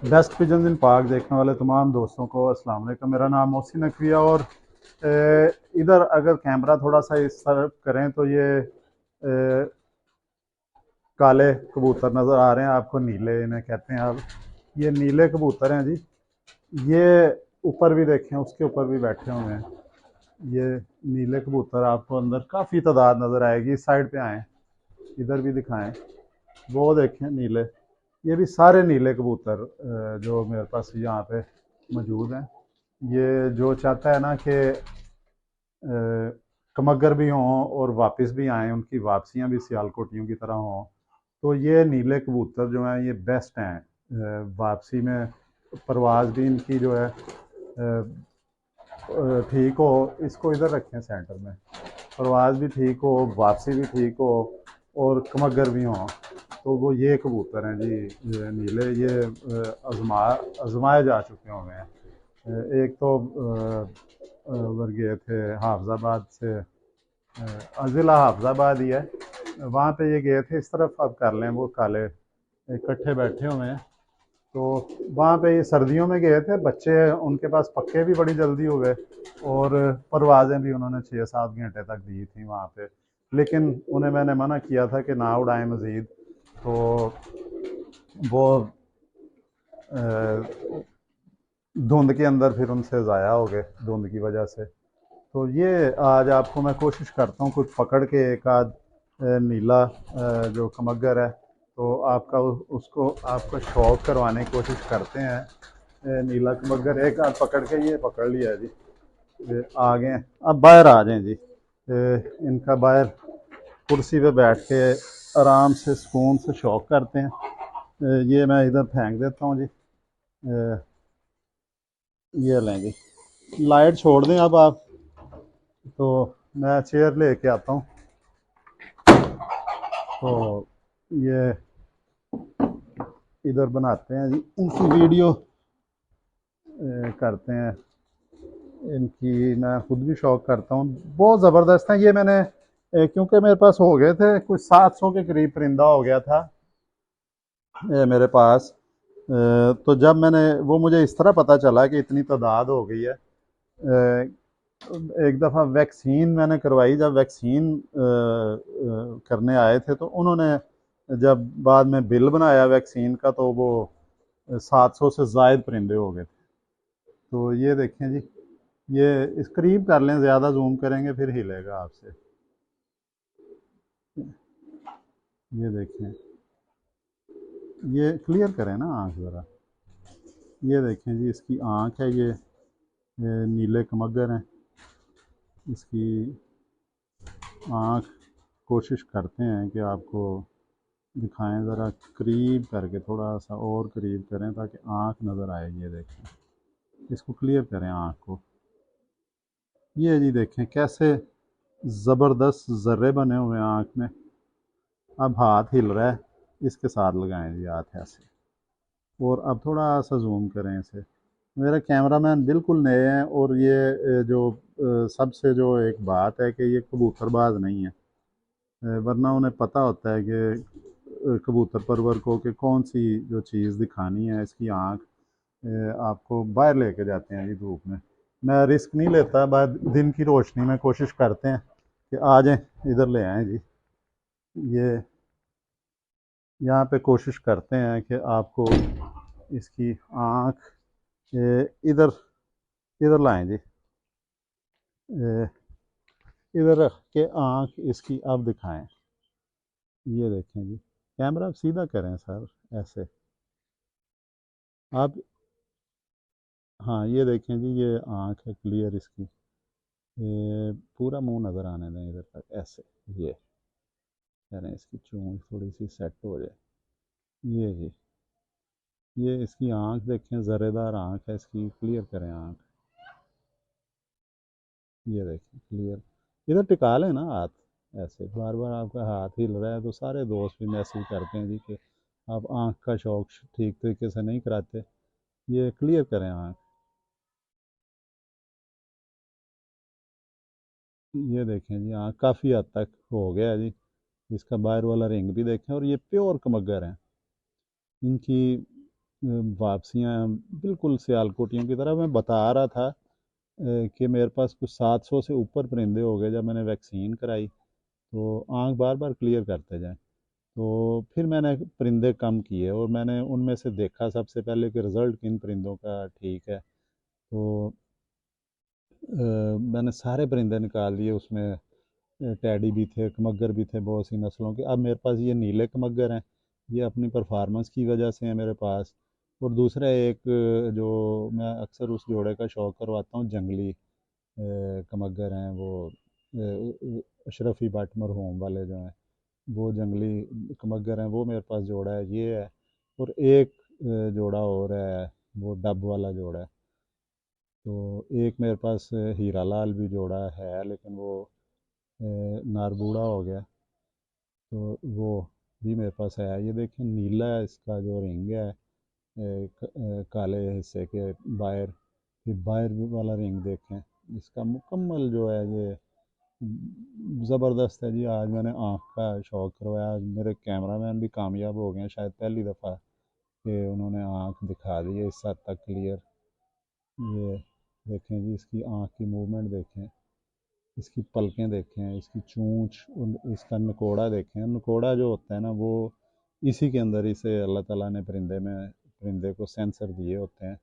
Best pigeon इन park देखने वाले तमाम दोस्तों को अस्सलाम वालेकुम। मेरा नाम मोहसिन नकवी है और इधर अगर कैमरा थोड़ा सा इस तरफ करें तो ये काले कबूतर नज़र आ रहे हैं आपको, नीले इन्हें कहते हैं। अब ये नीले कबूतर हैं जी। ये ऊपर भी देखें, उसके ऊपर भी बैठे हुए हैं। ये नीले कबूतर आपको अंदर काफ़ी तादाद नज़र आएगी। इस साइड पे आएँ, इधर भी दिखाएं। वो देखें नीले, ये भी सारे नीले कबूतर जो मेरे पास यहाँ पे मौजूद हैं। ये जो चाहता है ना कि कमगर भी हों और वापस भी आएँ, उनकी वापसियाँ भी सियालकोटियों की तरह हों, तो ये नीले कबूतर जो हैं ये बेस्ट हैं। वापसी में परवाज़ भी इनकी जो है ठीक हो। इसको इधर रखें सेंटर में। परवाज़ भी ठीक हो, वापसी भी ठीक हो और कमगर भी हों, तो वो ये कबूतर हैं जी। ये नीले, ये आजमाए जा चुके हुए हैं। एक तो उधर गए थे हाफजाबाद से, ज़िला हाफजाबाद ही है, वहाँ पे ये गए थे। इस तरफ अब कर लें, वो काले इकट्ठे बैठे हुए हैं। तो वहाँ पे ये सर्दियों में गए थे, बच्चे उनके पास पक्के भी बड़ी जल्दी हो गए और परवाज़ें भी उन्होंने 6-7 घंटे तक दी थी वहाँ पे। लेकिन उन्हें मैंने मना किया था कि ना उड़ाएं मज़ीद, तो वो धुंध के अंदर फिर उनसे ज़ाया हो गए धुंध की वजह से। तो ये आज आपको मैं कोशिश करता हूँ कुछ पकड़ के, एक आध नीला जो कमगर है, तो आपका उसको आपको शौक करवाने की कोशिश करते हैं। नीला कमगर एक आध पकड़ के, ये पकड़ लिया जी। आ गए हैं, अब बाहर आ जाएं जी। इनका बाहर कुर्सी पे बैठ के आराम से सुकून से शौक करते हैं। ये मैं इधर फेंक देता हूँ जी। ये लें जी, लाइट छोड़ दें अब आप, तो मैं चेयर लेके आता हूँ। तो ये इधर बनाते हैं जी, इनकी वीडियो करते हैं। इनकी मैं खुद भी शौक करता हूँ, बहुत ज़बरदस्त है ये। मैंने क्योंकि मेरे पास हो गए थे कुछ 700 के करीब परिंदा हो गया था मेरे पास। तो जब मैंने वो, मुझे इस तरह पता चला कि इतनी तादाद हो गई है। एक दफ़ा वैक्सीन मैंने करवाई, जब वैक्सीन करने आए थे तो उन्होंने जब बाद में बिल बनाया वैक्सीन का, तो वो 700 से ज़ायद परिंदे हो गए थे। तो ये देखें जी, ये इस करीब कर लें, ज़्यादा जूम करेंगे फिर हिलेगा आपसे। ये देखें, ये क्लियर करें ना आँख ज़रा। ये देखें जी, इसकी आँख है ये नीले कमगर हैं। इसकी आँख कोशिश करते हैं कि आपको दिखाएं, ज़रा करीब करके, थोड़ा सा और करीब करें ताकि आँख नज़र आए। ये देखें, इसको क्लियर करें आँख को। ये जी देखें कैसे ज़बरदस्त ज़र्रे बने हुए हैं आँख में। अब हाथ हिल रहा है, इसके साथ लगाएं जी हाथ ऐसे, और अब थोड़ा सा जूम करें इसे। मेरे कैमरामैन बिल्कुल नए हैं, और ये जो सबसे जो एक बात है कि ये कबूतरबाज नहीं है। वरना उन्हें पता होता है कि कबूतर परवर को कि कौन सी जो चीज़ दिखानी है। इसकी आँख आपको बाहर लेके जाते हैं जी धूप में। मैं रिस्क नहीं लेता, बाद दिन की रोशनी में कोशिश करते हैं कि आ जाएं, इधर ले आएँ जी। ये यहाँ पे कोशिश करते हैं कि आपको इसकी आँख इधर इधर लाएं जी। इधर रख के आँख इसकी अब दिखाएं। ये देखें जी, कैमरा सीधा करें सर, ऐसे आप। हाँ ये देखें जी, ये आँख है क्लियर इसकी। ये पूरा मुंह नज़र आने दें इधर तक, ऐसे। ये कह रहे हैं इसकी चोंच थोड़ी सी सेट हो जाए। ये जी, ये इसकी आँख देखें, ज़रेदार आँख है इसकी। क्लियर करें आँख। ये देखें क्लियर। इधर टिका लें ना हाथ, ऐसे। बार बार आपका हाथ हिल रहा है तो सारे दोस्त भी मैसेज करते हैं जी कि आप आँख का शौक ठीक तरीके से नहीं कराते। ये क्लियर करें आँख। ये देखें जी, आँख काफ़ी हद तक हो गया है जी। इसका बाहर वाला रिंग भी देखें, और ये प्योर कमगर हैं। इनकी वापसियाँ बिल्कुल सियालकोटियों की तरह। मैं बता रहा था कि मेरे पास कुछ 700 से ऊपर परिंदे हो गए जब मैंने वैक्सीन कराई। तो आँख बार बार क्लियर करते जाएं। तो फिर मैंने परिंदे कम किए और मैंने उनमें से देखा सबसे पहले कि रिज़ल्ट किन परिंदों का ठीक है। तो मैंने सारे परिंदे निकाल दिए उसमें। टैडी भी थे, कमग्गर भी थे, बहुत सी नस्लों के। अब मेरे पास ये नीले कमग्गर हैं, ये अपनी परफॉर्मेंस की वजह से हैं मेरे पास। और दूसरा एक जो मैं अक्सर उस जोड़े का शौक करवाता हूँ, जंगली कमग्गर हैं वो, अशरफी बट मरहूम वाले जो हैं, वो जंगली कमग्गर हैं, वो मेरे पास जोड़ा है, ये है। और एक जोड़ा और है, वो डब वाला जोड़ा है। तो एक मेरे पास हीरा लाल भी जोड़ा है, लेकिन वो नारबूड़ा हो गया। तो वो भी मेरे पास है। ये देखिए नीला है इसका जो रिंग है, काले हिस्से के बाहर, ये बाहर वाला रिंग देखें। इसका मुकम्मल जो है ये ज़बरदस्त है जी। आज मैंने आँख का शौक करवाया, आज मेरे कैमरामैन भी कामयाब हो गए हैं, शायद पहली दफ़ा कि उन्होंने आँख दिखा दी है इस हद तक क्लियर। ये देखें जी, इसकी आँख की मूवमेंट देखें, इसकी पलकें देखें, इसकी चोंच, इसका नकोड़ा देखें। नकोड़ा जो होता है ना, वो इसी के अंदर इसे अल्लाह ताला ने परिंदे को सेंसर दिए होते हैं।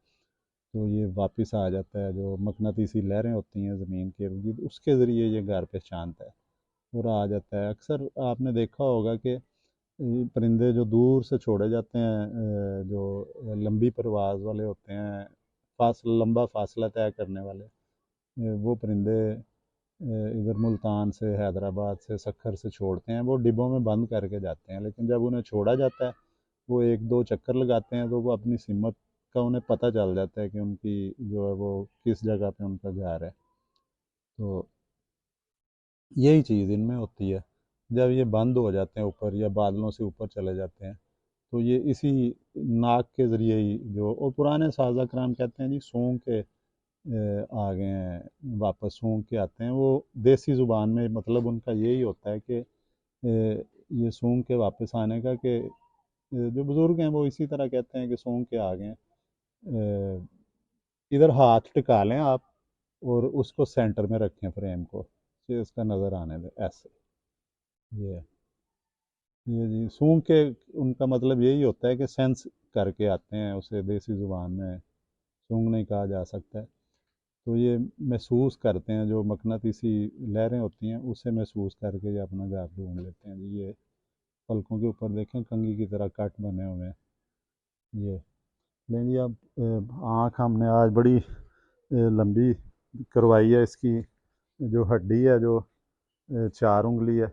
तो ये वापस आ जाता है, जो मकनातीसी लहरें होती हैं ज़मीन के इर्द गिर्द, उसके ज़रिए ये घर पहचानता है और आ जाता है। अक्सर आपने देखा होगा कि परिंदे जो दूर से छोड़े जाते हैं, जो लंबी परवाज़ वाले होते हैं, लंबा फासला तय करने वाले, वो परिंदे इधर मुल्तान से, हैदराबाद से, सक्खर से छोड़ते हैं, वो डिब्बों में बंद करके जाते हैं। लेकिन जब उन्हें छोड़ा जाता है, वो एक दो चक्कर लगाते हैं, तो वो अपनी सिमत का उन्हें पता चल जाता है कि उनकी जो है वो किस जगह पे उनका घर है। तो यही चीज़ इनमें होती है। जब ये बंद हो जाते हैं ऊपर या बादलों से ऊपर चले जाते हैं, तो ये इसी नाक के ज़रिए ही, जो और पुराने साजा कराम कहते हैं जी, सूंघ के आ गए हैं वापस, सूंघ के आते हैं। वो देसी ज़ुबान में मतलब उनका यही होता है कि ये सूंघ के वापस आने का, कि जो बुज़ुर्ग हैं वो इसी तरह कहते हैं कि सूंघ के आ गए हैं। अ, इधर हाथ टिका लें आप और उसको सेंटर में रखें फ्रेम को, फिर उसका नज़र आने दें ऐसे। ये ये जी सूंघ के, उनका मतलब यही होता है कि सेंस करके आते हैं, उसे देसी ज़ुबान में सूंघ नहीं कहा जा सकता है। तो ये महसूस करते हैं, जो मकनातीसी लहरें होती हैं उसे महसूस करके ये अपना घर ढूंढ लेते हैं जी। ये पलकों के ऊपर देखें, कंघी की तरह कट बने हुए हैं। ये लेकिन ये अब आँख हमने आज बड़ी लंबी करवाई है। इसकी जो हड्डी है, जो 4 उंगली है,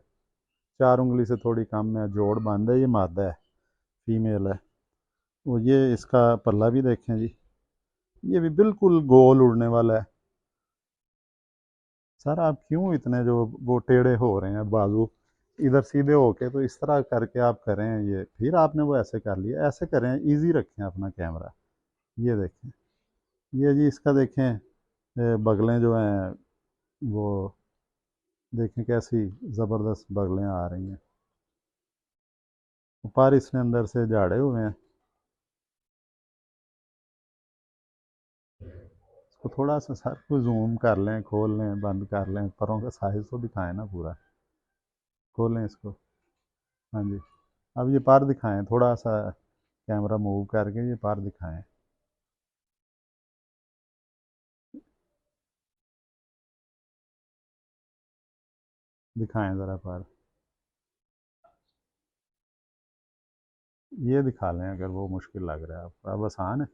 4 उंगली से थोड़ी कम है, जोड़ बंद है, ये मादा है, फीमेल है। वो ये इसका पल्ला भी देखें जी, ये भी बिल्कुल गोल उड़ने वाला है। सर आप क्यों इतने जो वो टेढ़े हो रहे हैं बाजू, इधर सीधे होके, तो इस तरह करके आप करें। ये फिर आपने वो ऐसे कर लिया, ऐसे करें, इजी रखें अपना कैमरा। ये देखें, ये जी इसका देखें, बगलें जो हैं वो देखें कैसी ज़बरदस्त बगलें आ रही हैं, पर इसने अंदर से झाड़े हुए हैं। इसको थोड़ा सा सर को जूम कर लें, खोल लें, बंद कर लें, परों का साइज तो दिखाएं ना पूरा। खोलें इसको। हाँ जी, अब ये पर दिखाएं, थोड़ा सा कैमरा मूव करके ये पर दिखाएं। दिखाएं ज़रा पर, ये दिखा लें अगर वो मुश्किल लग रहा है आपको। अब आसान है,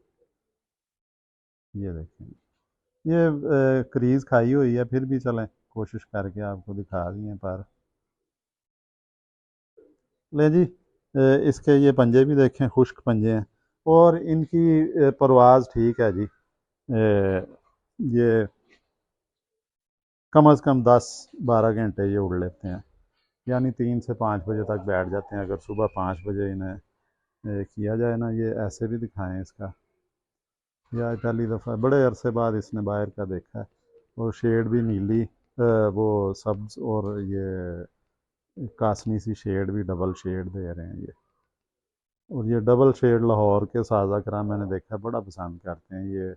ये देखें। ये क्रीज खाई हुई है, फिर भी चलें कोशिश करके आपको दिखा दिए पर। ले जी, इसके ये पंजे भी देखें, खुश्क पंजे हैं। और इनकी परवाज़ ठीक है जी। ये कम अज़ कम 10-12 घंटे ये उड़ लेते हैं, यानी 3 से 5 बजे तक बैठ जाते हैं। अगर सुबह 5 बजे इन्हें किया जाए ना, ये ऐसे भी दिखाएं इसका। यह पहली दफ़ा बड़े अरसे बाद इसने बाहर का देखा है। और शेड भी नीली, वो सब्ज़, और ये कासनी सी शेड भी, डबल शेड दे रहे हैं ये। और ये डबल शेड लाहौर के साजा कराम मैंने देखा है बड़ा पसंद करते हैं ये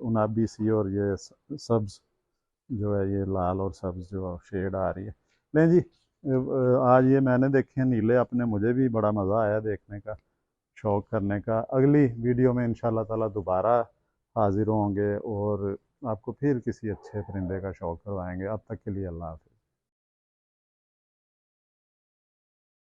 उनाबी सी और ये सब्ज़ जो है, ये लाल और सब्ज़ जो शेड आ रही है। लें जी, आज ये मैंने देखे हैं नीले अपने, मुझे भी बड़ा मज़ा आया देखने का, शौक़ करने का। अगली वीडियो में इंशाल्लाह ताला दोबारा हाज़िर होंगे और आपको फिर किसी अच्छे परिंदे का शौक़ करवाएंगे। अब तक के लिए अल्लाह हाफ़िज़।